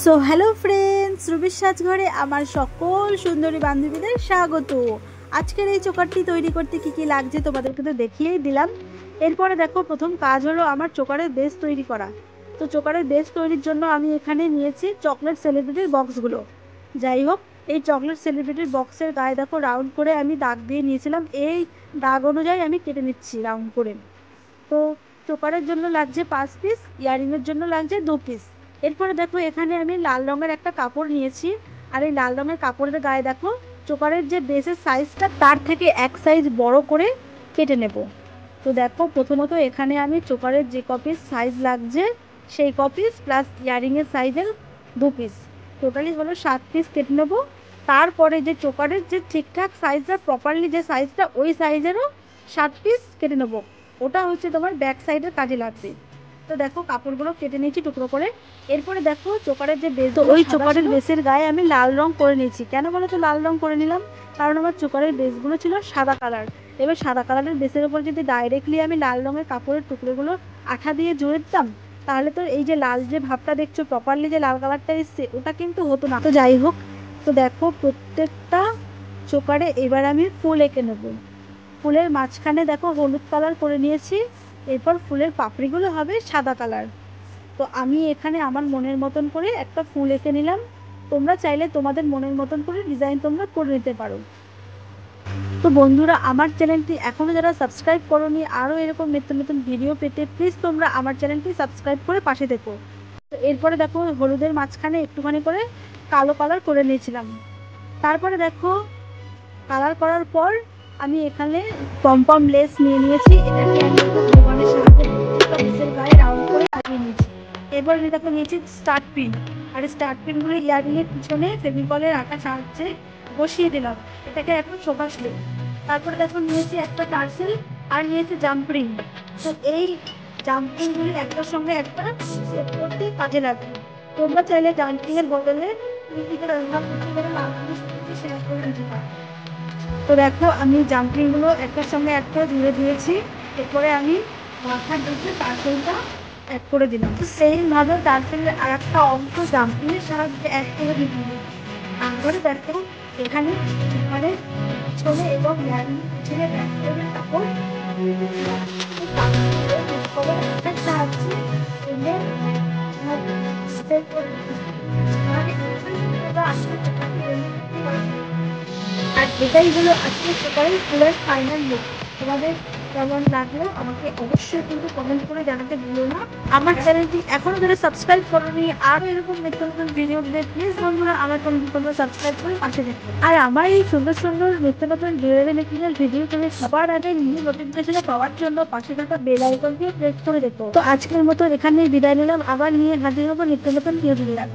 So hello friends, রুবির সাজঘরে আমার সকল সুন্দরী বান্ধবীদের স্বাগত। আজকের এই চোকারটি তৈরি করতে কি কি লাগছে তোমাদেরকে তো দেখিয়েই দিলাম। এরপরে দেখো, প্রথম কাজ হলো আমার চোকারের বেস তৈরি করা। তো চোকারের বেস তৈরির জন্য আমি এখানে নিয়েছি চকলেট সেলিব্রিটির বক্সগুলো। যাই হোক, এই চকলেট সেলিব্রিটির বক্সের গায়ে দেখো রাউন্ড করে আমি দাগ দিয়ে নিয়েছিলাম। এই দাগ অনুযায়ী আমি কেটে নিচ্ছি রাউন্ড করে। তো চোকারের জন্য লাগছে 5 পিস, ইয়ারিংয়ের জন্য লাগছে 2 পিস। এরপরে দেখো, এখানে আমি লাল রঙের একটা কাপড় নিয়েছি। আর এই লাল রঙের কাপড়ের গায়ে দেখো চোকারের যে বেসের সাইজটা তার থেকে এক সাইজ বড় করে কেটে নেব। তো দেখো, প্রথমত এখানে আমি চোকারের যে কপিস সাইজ লাগছে সেই কপিস প্লাস ইয়ারিংয়ের সাইজের 2 পিস, টোটালি হলো 7 পিস কেটে নেব। তারপরে যে চোকারের যে ঠিকঠাক সাইজটা, প্রপারলি যে সাইজটা, ওই সাইজেরও 7 পিস কেটে নেব। ওটা হচ্ছে তোমার ব্যাক সাইডের কাজে লাগবে। তো দেখো, কাপড়গুলো কেটে নিয়েছি টুকরো করে। এরপরে দেখো চোকারের যে বেস, ওই চোকারের বেসের গায়ে আমি লাল রং করে নিয়েছি। কেন বলো তো লাল রং করে নিলাম? কারণ আমার চোকারের বেসগুলো ছিল সাদা কালার। এবার সাদা কালারের বেসের উপর যদি ডাইরেক্টলি আমি লাল রঙের কাপড়ের টুকরোগুলো আঠা দিয়ে জুড়ে দিতাম, তাহলে তো এই যে লাল যে ভাবটা দেখছো, প্রপারলি যে লাল কালারটা এসছে, ওটা কিন্তু হতো না। তো যাই হোক, তো দেখো প্রত্যেকটা চোকারে এবার আমি ফুল এঁকে নেবো। ফুলের মাঝখানে দেখো হলুদ কালার করে নিয়েছি। এরপর ফুলের পাপড়িগুলো হবে সাদা কালার। তো আমি এখানে আমার মনের মতন করে একটা ফুল এঁকে নিলাম। তোমরা চাইলে তোমাদের মনের মতন করে ডিজাইন তোমরা করে নিতে পারো। তো বন্ধুরা, আমার চ্যানেলটি এখনও যারা সাবস্ক্রাইব করোনি, আরও এরকম নিত্য নতুন ভিডিও পেতে প্লিজ তোমরা আমার চ্যানেলটি সাবস্ক্রাইব করে পাশে থেকো। তো এরপরে দেখো, হলুদের মাঝখানে একটুখানি করে কালো কালার করে নিয়েছিলাম। তারপরে দেখো, কালার করার পর আমি এখানে পমপম লেস নিয়ে নিয়েছি। এটাকে আমি ভগবানের সাহায্যে লেসের গায়ে রাউন্ড করে লাগিয়ে নিয়েছি। এবার আমি দেখো নিয়েছি স্টার্ট পিন। আর স্টার্ট পিনগুলো ইয়ারিংয়ের পিছনে ফেভিকলের আঠা সাহায্যে বসিয়ে দিলাম। এটাকে এখন শোকাসলে। তারপরে দেখো নিয়েছি একটা টার্সেল আর নিয়েছি জাম্পরিং। তো এই জাম্পরিংগুলি একটার সঙ্গে একটা সেট করতে কাজে লাগবে। তোমরা চাইলে জাম্পরিংয়ের বদলে শেয়ার করে দিতে পারো। তো দেখো, আমি জাম্পলিংগুলো একটার সঙ্গে একটা জুড়ে দিয়েছি। এরপরে আমি মাথার দিকে টার্সেলটা অ্যাড করে দিলাম। তো সেইভাবে টার্সেলের আর একটা অংশ জাম্পলিংয়ের সাহায্যে অ্যাড করে দিলাম। তারপরে দেখো, এখানে মানে পিছনে এবং পিছনে ব্যাকসাইডের কাপড় সাহায্যে আর এটাই হলো আজকে চোকারের ফুলের ফাইনাল লুক। তোমাদের কেমন লাগলো আমাকে অবশ্যই কিন্তু কমেন্ট করে জানাতে ভুলো না। আমার চ্যানেলটি এখনো যারা সাবস্ক্রাইব করোনি, আরও এরকম নিত্য নতুন ভিডিও দিলে প্লিজ বন্ধুরা আমার চ্যানেলটি তোমরা সাবস্ক্রাইব করে পাশে দেখো। আর আমার এই সুন্দর সুন্দর নিত্য নতুন ভিডিও তুমি সবার আগে নিয়ে নোটিফিকেশনে পাওয়ার জন্য পাশে থাকা বেল আইকনটি প্রেস করে দেখো। তো আজকের মতো এখানেই বিদায় নিলাম, আবার নিয়ে হাজির হবো নিত্য নতুন ভিডিও।